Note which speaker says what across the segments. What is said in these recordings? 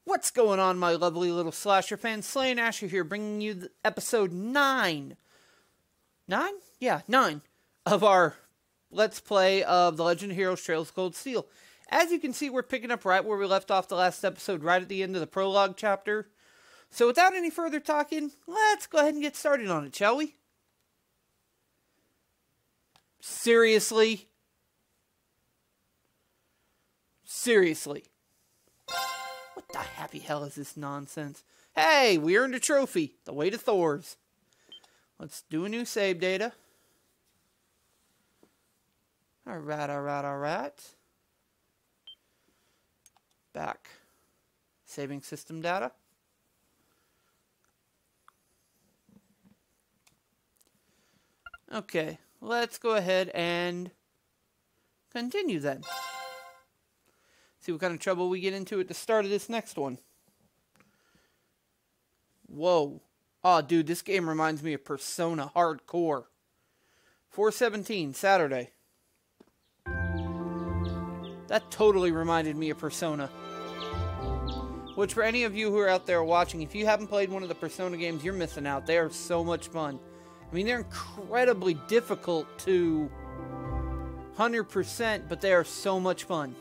Speaker 1: What's going on, my lovely little slasher fans? Slayn Asher here, bringing you episode 9. 9? Yeah, 9 of our Let's Play of The Legend of Heroes Trails of Cold Steel. As you can see, we're picking up right where we left off the last episode, right at the end of the prologue chapter. So without any further talking, let's go ahead and get started on it, shall we? Seriously? Seriously? What the happy hell is this nonsense? Hey, we earned a trophy. The way to Thors. Let's do a new save data. Alright. Back. Saving system data. Okay, let's go ahead and continue then. See what kind of trouble we get into at the start of this next one. Whoa. Oh, dude, this game reminds me of Persona Hardcore. 4/17, Saturday. That totally reminded me of Persona. Which, for any of you who are out there watching, if you haven't played one of the Persona games, you're missing out. They are so much fun. I mean, they're incredibly difficult to 100%, but they are so much fun.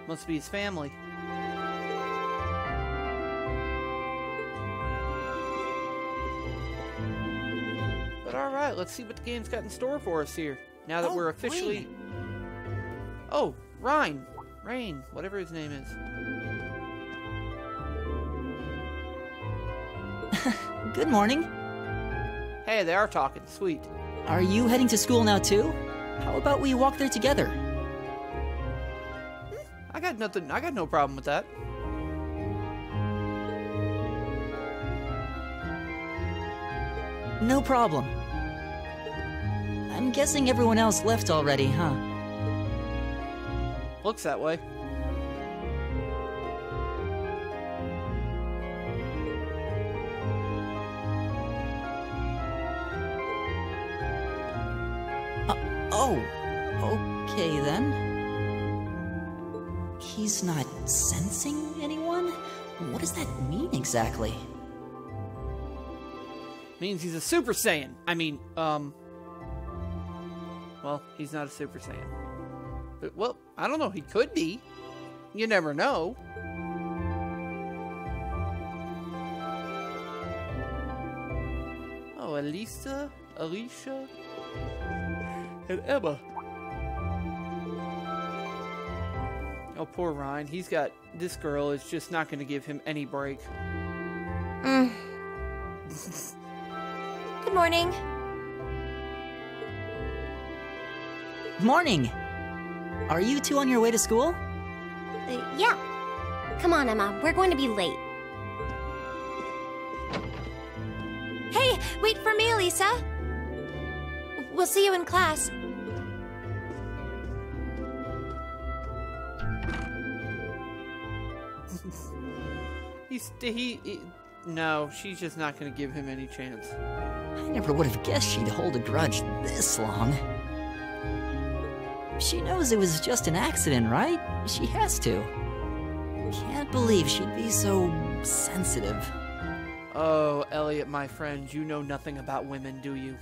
Speaker 1: Must be his family. But alright, let's see what the game's got in store for us here. Now that we're officially... Oh, Rean, whatever his name is.
Speaker 2: Good morning.
Speaker 1: Hey, they are talking. Sweet.
Speaker 2: Are you heading to school now too? How about we walk there together?
Speaker 1: I got no problem with that.
Speaker 2: No problem. I'm guessing everyone else left already, huh?
Speaker 1: Looks that way.
Speaker 2: Oh, okay then. He's not sensing anyone? What does that mean exactly?
Speaker 1: Means he's a Super Saiyan. I mean, well, he's not a Super Saiyan. But, well, I don't know. He could be. You never know. Oh, Alicia, and Emma. Oh, poor Rean. He's got... This girl is just not going to give him any break.
Speaker 3: Good morning.
Speaker 2: Morning! Are you two on your way to school?
Speaker 3: Yeah. Come on, Emma. We're going to be late. Hey, wait for me, Lisa. We'll see you in class.
Speaker 1: No, she's just not going to give him any chance.
Speaker 2: I never would have guessed she'd hold a grudge this long. She knows it was just an accident, right? She has to. Can't believe she'd be so sensitive.
Speaker 1: Oh, Elliot, my friend, you know nothing about women, do you?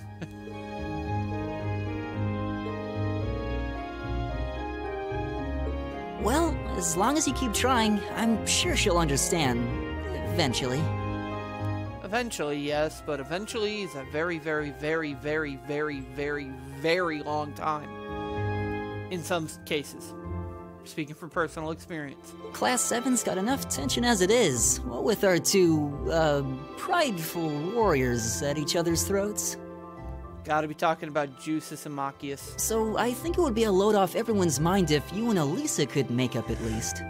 Speaker 2: Well, as long as you keep trying, I'm sure she'll understand. Eventually.
Speaker 1: Eventually, yes, but eventually is a very, very, very, very, very, very, very long time. In some cases. Speaking from personal experience.
Speaker 2: Class VII's got enough tension as it is, what with our two, prideful warriors at each other's throats.
Speaker 1: Gotta be talking about Jusis and Machias.
Speaker 2: So I think it would be a load off everyone's mind if you and Elisa could make up at least.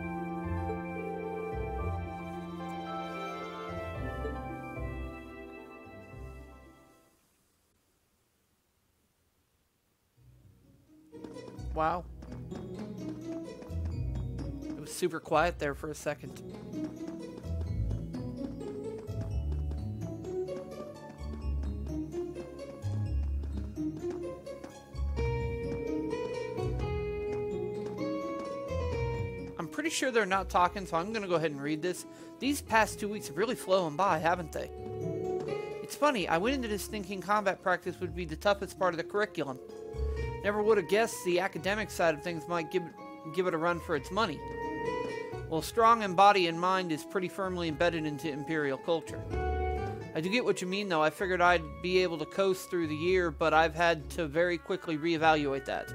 Speaker 1: Wow. It was super quiet there for a second. I'm pretty sure they're not talking, so I'm going to go ahead and read this. These past 2 weeks have really flown by, haven't they? It's funny, I went into this thinking combat practice would be the toughest part of the curriculum. Never would have guessed the academic side of things might give it a run for its money. Well, strong in body and mind is pretty firmly embedded into Imperial culture. I do get what you mean, though. I figured I'd be able to coast through the year, but I've had to very quickly reevaluate that.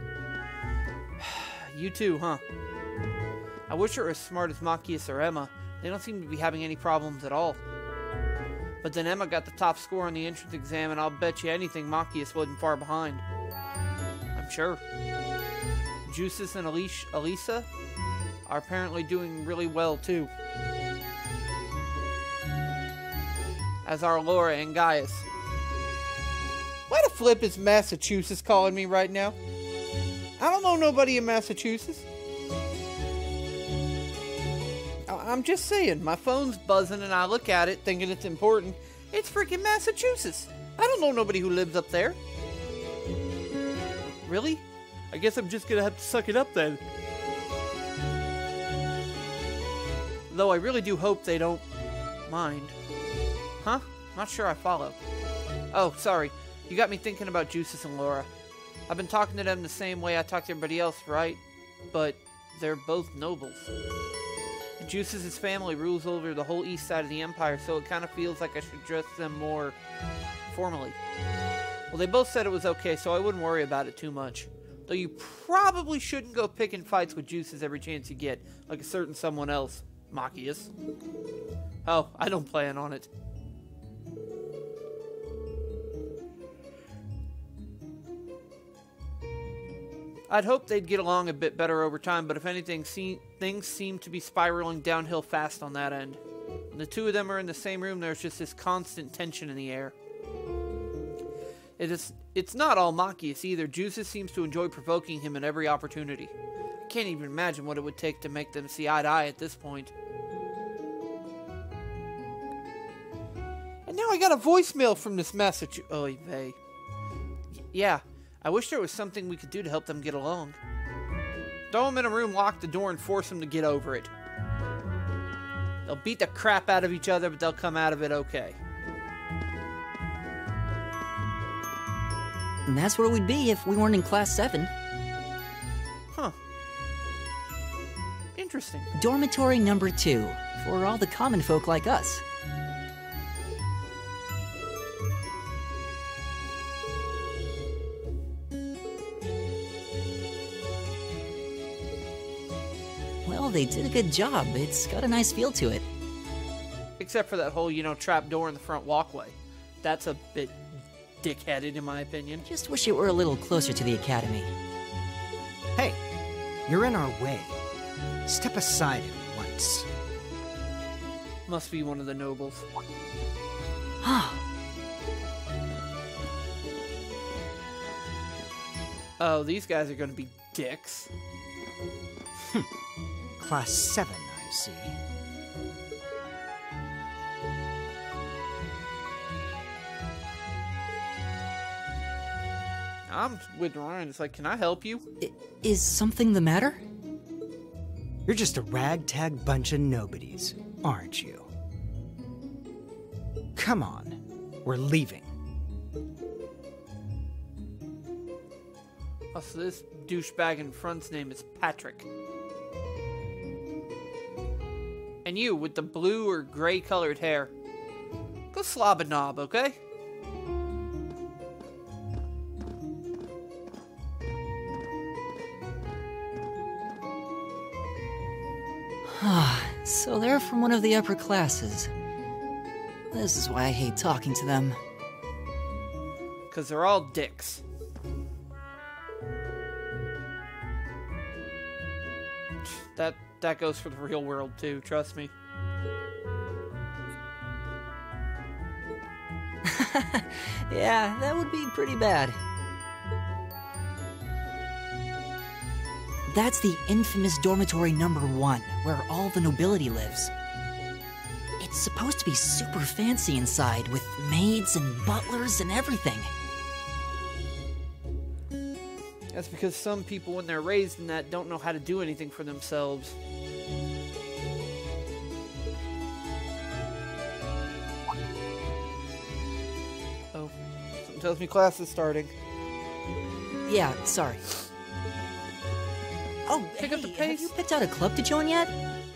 Speaker 1: You too, huh? I wish you were as smart as Machias or Emma. They don't seem to be having any problems at all. But then Emma got the top score on the entrance exam, and I'll bet you anything Machias wasn't far behind. I'm sure. Juices and Elisa are apparently doing really well, too. As are Laura and Gaius. Why the flip is Massachusetts calling me right now? I don't know nobody in Massachusetts. I'm just saying, my phone's buzzing and I look at it thinking it's important. It's freaking Massachusetts. I don't know nobody who lives up there. Really? I guess I'm just gonna have to suck it up then. Though I really do hope they don't mind. Huh? Not sure I follow. Oh, sorry. You got me thinking about Juices and Laura. I've been talking to them the same way I talk to everybody else, right? But they're both nobles. Juices' family rules over the whole east side of the Empire, so it kind of feels like I should address them more formally. Well, they both said it was okay, so I wouldn't worry about it too much. Though you probably shouldn't go picking fights with Juices every chance you get, like a certain someone else, Machias. Oh, I don't plan on it. I'd hope they'd get along a bit better over time, but if anything, things seem to be spiraling downhill fast on that end. When the two of them are in the same room, there's just this constant tension in the air. It's not all Machias either. Juices seems to enjoy provoking him at every opportunity. I can't even imagine what it would take to make them see eye to eye at this point. And now I got a voicemail from this message. Oy vey. Yeah. I wish there was something we could do to help them get along. Throw them in a room, lock the door, and force them to get over it. They'll beat the crap out of each other, but they'll come out of it okay.
Speaker 2: And that's where we'd be if we weren't in Class 7.
Speaker 1: Huh. Interesting.
Speaker 2: Dormitory number 2, for all the common folk like us. Well, they did a good job. It's got a nice feel to it.
Speaker 1: Except for that whole, trap door in the front walkway. That's a bit dick-headed, in my opinion.
Speaker 2: Just wish it were a little closer to the academy.
Speaker 4: Hey, you're in our way. Step aside at once.
Speaker 1: Must be one of the nobles. Oh, these guys are gonna be dicks.
Speaker 4: Class 7, I see.
Speaker 1: I'm with Ryan. It's like, can I help you?
Speaker 2: Is something the matter?
Speaker 4: You're just a ragtag bunch of nobodies, aren't you? Come on, we're leaving.
Speaker 1: Oh, so this douchebag in front's name is Patrick. And you, with the blue or gray colored hair, go slob a knob, okay?
Speaker 2: So they're from one of the upper classes. This is why I hate talking to them.
Speaker 1: 'Cause they're all dicks. That goes for the real world too, trust me.
Speaker 2: Yeah, that would be pretty bad. That's the infamous dormitory number 1, where all the nobility lives. It's supposed to be super fancy inside, with maids and butlers and everything.
Speaker 1: That's because some people, when they're raised in that, don't know how to do anything for themselves. Oh, something tells me class is starting.
Speaker 2: Yeah, sorry. Oh,
Speaker 1: Pick up the
Speaker 2: have
Speaker 1: pace.
Speaker 2: you picked out a club to join yet?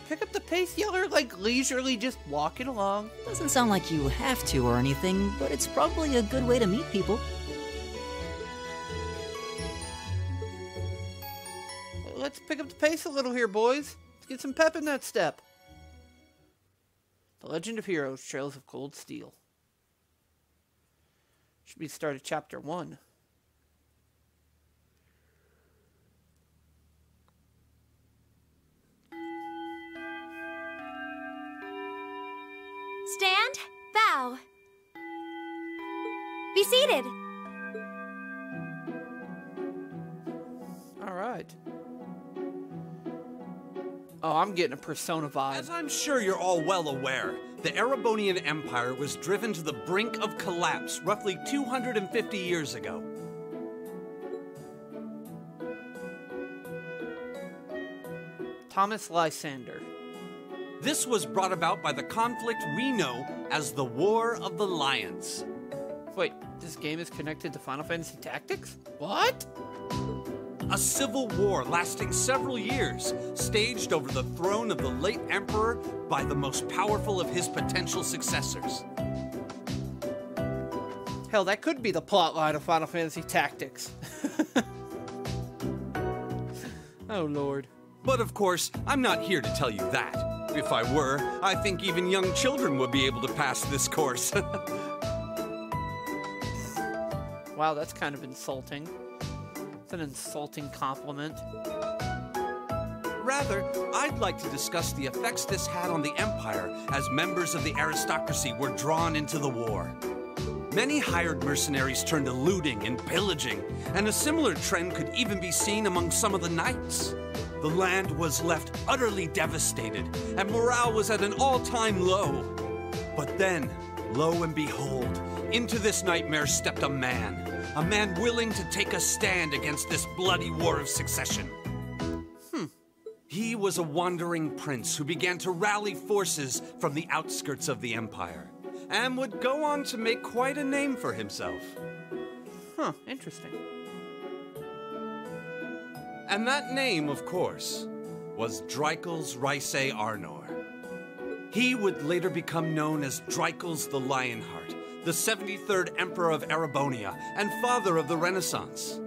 Speaker 1: Pick up the pace, Yeller, like leisurely just walking along.
Speaker 2: Doesn't sound like you have to or anything, but it's probably a good way to meet people.
Speaker 1: Let's pick up the pace a little here, boys. Let's get some pep in that step. The Legend of Heroes, Trails of Cold Steel. Should be the start of Chapter 1.
Speaker 3: Stand, bow. Be seated.
Speaker 1: All right. Oh, I'm getting a Persona vibe.
Speaker 5: As I'm sure you're all well aware, the Erebonian Empire was driven to the brink of collapse roughly 250 years ago.
Speaker 1: Thomas Lysander.
Speaker 5: This was brought about by the conflict we know as the War of the Lions.
Speaker 1: Wait, this game is connected to Final Fantasy Tactics? What?
Speaker 5: A civil war lasting several years, staged over the throne of the late emperor by the most powerful of his potential successors.
Speaker 1: Hell, that could be the plotline of Final Fantasy Tactics. Oh, Lord.
Speaker 5: But of course, I'm not here to tell you that. If I were, I think even young children would be able to pass this course.
Speaker 1: Wow, that's kind of insulting. It's an insulting compliment.
Speaker 5: Rather, I'd like to discuss the effects this had on the Empire as members of the aristocracy were drawn into the war. Many hired mercenaries turned to looting and pillaging, and a similar trend could even be seen among some of the knights. The land was left utterly devastated, and morale was at an all-time low. But then, lo and behold, into this nightmare stepped a man willing to take a stand against this bloody war of succession. He was a wandering prince who began to rally forces from the outskirts of the Empire, and would go on to make quite a name for himself.
Speaker 1: Huh, interesting.
Speaker 5: And that name, of course, was Dreikel's Rhysei Arnor. He would later become known as Dreikel's the Lionheart, the 73rd Emperor of Erebonia and father of the Renaissance.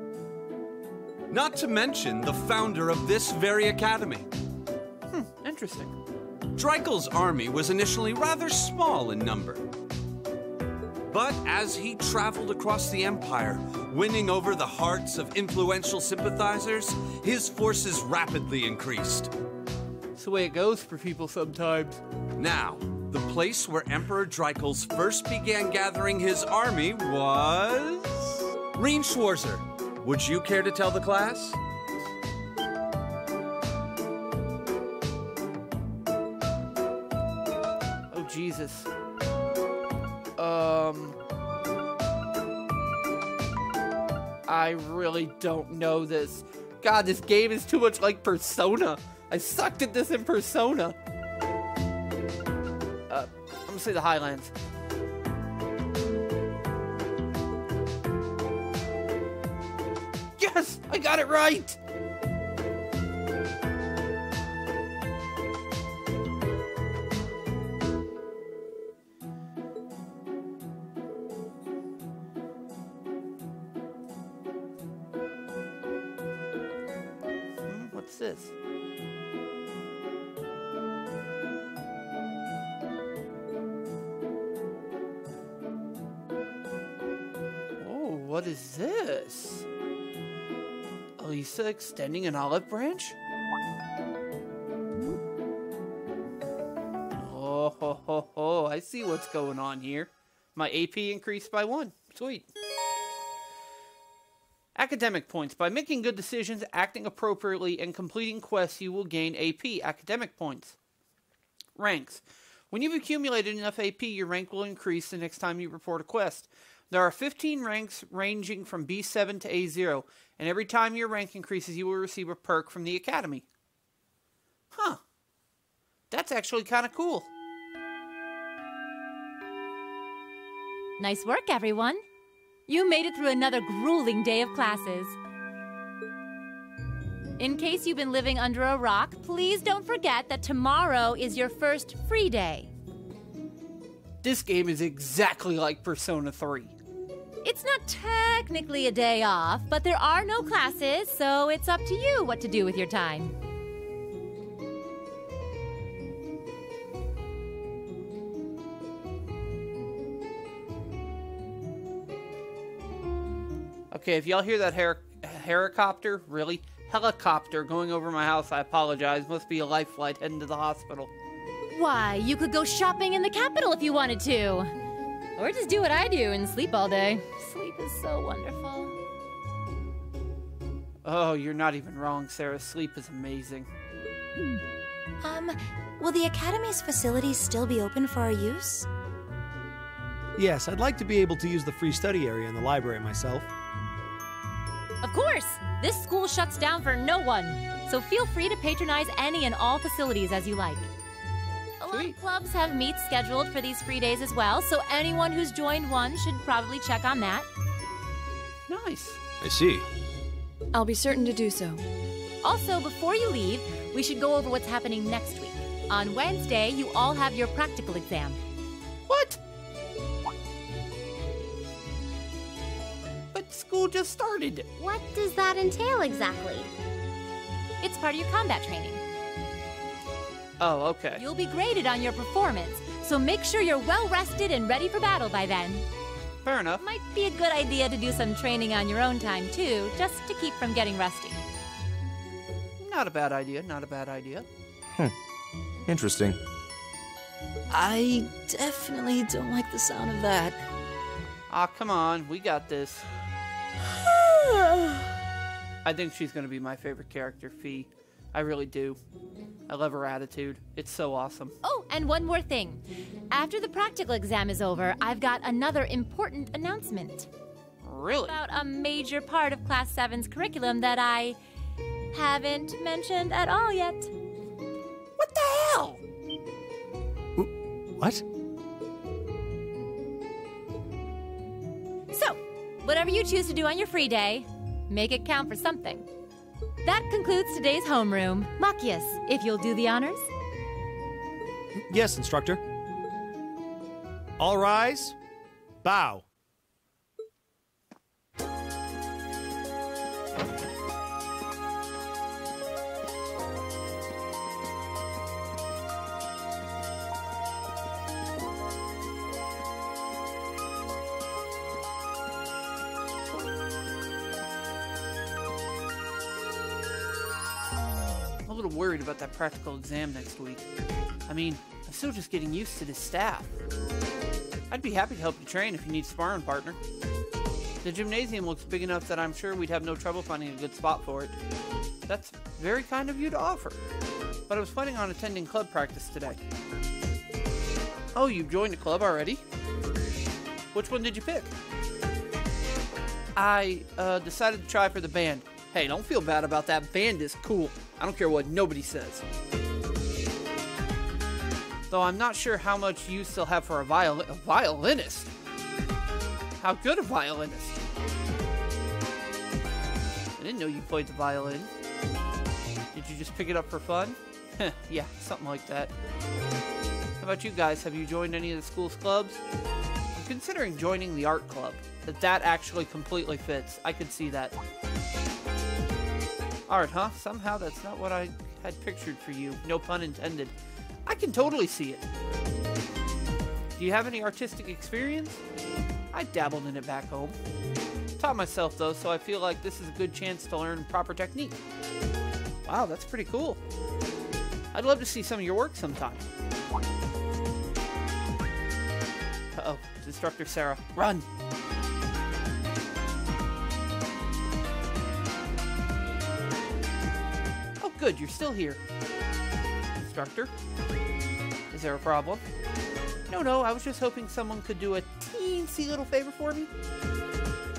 Speaker 5: Not to mention the founder of this very academy.
Speaker 1: Interesting.
Speaker 5: Dreikel's army was initially rather small in number. But as he traveled across the Empire, winning over the hearts of influential sympathizers, his forces rapidly increased.
Speaker 1: It's the way it goes for people sometimes.
Speaker 5: Now, the place where Emperor Dreikel's first began gathering his army was... Rean Schwarzer. Would you care to tell the class?
Speaker 1: Oh, Jesus. I really don't know this. God, this game is too much like Persona. I sucked at this in Persona. I'm gonna say the Highlands. Yes! I got it right! What's this? Oh, what is this? Elisa extending an olive branch? Oh, ho, ho, ho. I see what's going on here. My AP increased by 1. Sweet. Academic points. By making good decisions, acting appropriately, and completing quests, you will gain AP, academic points. Ranks. When you've accumulated enough AP, your rank will increase the next time you report a quest. There are 15 ranks ranging from B7 to A0, and every time your rank increases, you will receive a perk from the Academy. Huh. That's actually kind of cool.
Speaker 6: Nice work, everyone. You made it through another grueling day of classes. In case you've been living under a rock, please don't forget that tomorrow is your first free day.
Speaker 1: This game is exactly like Persona 3.
Speaker 6: It's not technically a day off, but there are no classes, so it's up to you what to do with your time.
Speaker 1: Okay, if y'all hear that helicopter, really? Helicopter going over my house, I apologize. Must be a life flight heading to the hospital.
Speaker 6: Why, you could go shopping in the capital if you wanted to. Or just do what I do and sleep all day. Sleep is so wonderful.
Speaker 1: Oh, you're not even wrong, Sarah. Sleep is amazing.
Speaker 3: Will the Academy's facilities still be open for our use?
Speaker 7: Yes, I'd like to be able to use the free study area in the library myself.
Speaker 6: Of course! This school shuts down for no one, so feel free to patronize any and all facilities as you like. A lot of clubs have meets scheduled for these free days as well, so anyone who's joined one should probably check on that.
Speaker 1: Nice.
Speaker 7: I see.
Speaker 8: I'll be certain to do so.
Speaker 6: Also, before you leave, we should go over what's happening next week. On Wednesday, you all have your practical exam.
Speaker 1: What? But school just started.
Speaker 9: What does that entail exactly?
Speaker 6: It's part of your combat training.
Speaker 1: Oh, okay.
Speaker 6: You'll be graded on your performance, so make sure you're well rested and ready for battle by then.
Speaker 1: Fair enough.
Speaker 6: Might be a good idea to do some training on your own time too, just to keep from getting rusty.
Speaker 1: Not a bad idea, not a bad idea.
Speaker 7: Interesting.
Speaker 2: I definitely don't like the sound of that.
Speaker 1: Aw, come on, we got this. I think she's gonna be my favorite character, Fee. I really do. I love her attitude. It's so awesome.
Speaker 6: Oh, and one more thing. After the practical exam is over, I've got another important announcement.
Speaker 1: Really?
Speaker 6: About a major part of Class 7's curriculum that I haven't mentioned at all yet.
Speaker 1: What the hell?
Speaker 7: What?
Speaker 6: So, whatever you choose to do on your free day, make it count for something. That concludes today's homeroom. Machias, if you'll do the honors.
Speaker 7: Yes, instructor. All rise. Bow.
Speaker 1: I'm a little worried about that practical exam next week. I mean, I'm still just getting used to this staff. I'd be happy to help you train if you need a sparring partner. The gymnasium looks big enough that I'm sure we'd have no trouble finding a good spot for it. That's very kind of you to offer. But I was planning on attending club practice today. Oh, you joined a club already? Which one did you pick? I decided to try for the band. Hey, don't feel bad about that. Band is cool. I don't care what nobody says. Though I'm not sure how much use they'll have for a violinist. How good a violinist? I didn't know you played the violin. Did you just pick it up for fun? Yeah, something like that. How about you guys? Have you joined any of the school's clubs? I'm considering joining the art club. That actually completely fits. I could see that. Art, huh? Somehow that's not what I had pictured for you. No pun intended. I can totally see it. Do you have any artistic experience? I dabbled in it back home. Taught myself though, so I feel like this is a good chance to learn proper technique. Wow, that's pretty cool. I'd love to see some of your work sometime. Uh-oh, it's Instructor Sarah. Run! Good, you're still here. Instructor? Is there a problem? No, I was just hoping someone could do a teensy little favor for me.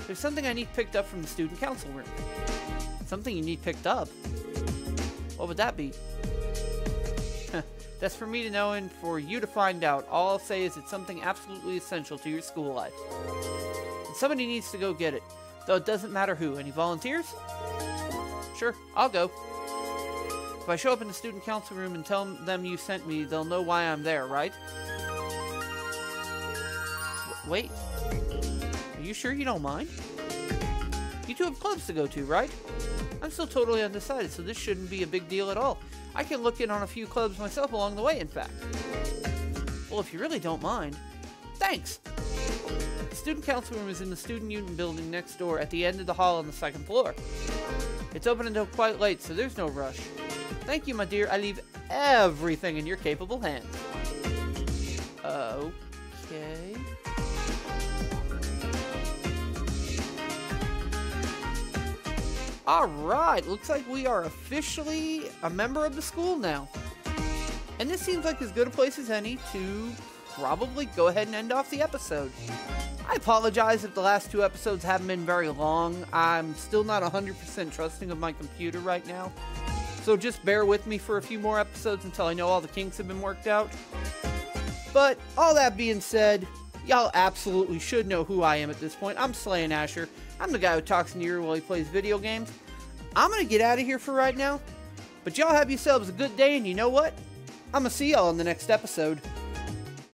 Speaker 1: There's something I need picked up from the student council room. Something you need picked up? What would that be? That's for me to know and for you to find out. All I'll say is it's something absolutely essential to your school life. And somebody needs to go get it. Though it doesn't matter who. Any volunteers? Sure, I'll go. If I show up in the student council room and tell them you sent me, they'll know why I'm there, right? Wait. Are you sure you don't mind? You two have clubs to go to, right? I'm still totally undecided, so this shouldn't be a big deal at all. I can look in on a few clubs myself along the way, in fact. Well, if you really don't mind. Thanks! The student council room is in the student union building next door at the end of the hall on the 2nd floor. It's open until quite late, so there's no rush. Thank you, my dear. I leave everything in your capable hands. Okay. Alright, looks like we are officially a member of the school now. And this seems like as good a place as any to probably go ahead and end off the episode. I apologize if the last 2 episodes haven't been very long. I'm still not 100% trusting of my computer right now. So just bear with me for a few more episodes until I know all the kinks have been worked out. But all that being said, y'all absolutely should know who I am at this point. I'm Slayn Asher. I'm the guy who talks in your ear while he plays video games. I'm going to get out of here for right now. But y'all have yourselves a good day, and you know what? I'm going to see y'all in the next episode.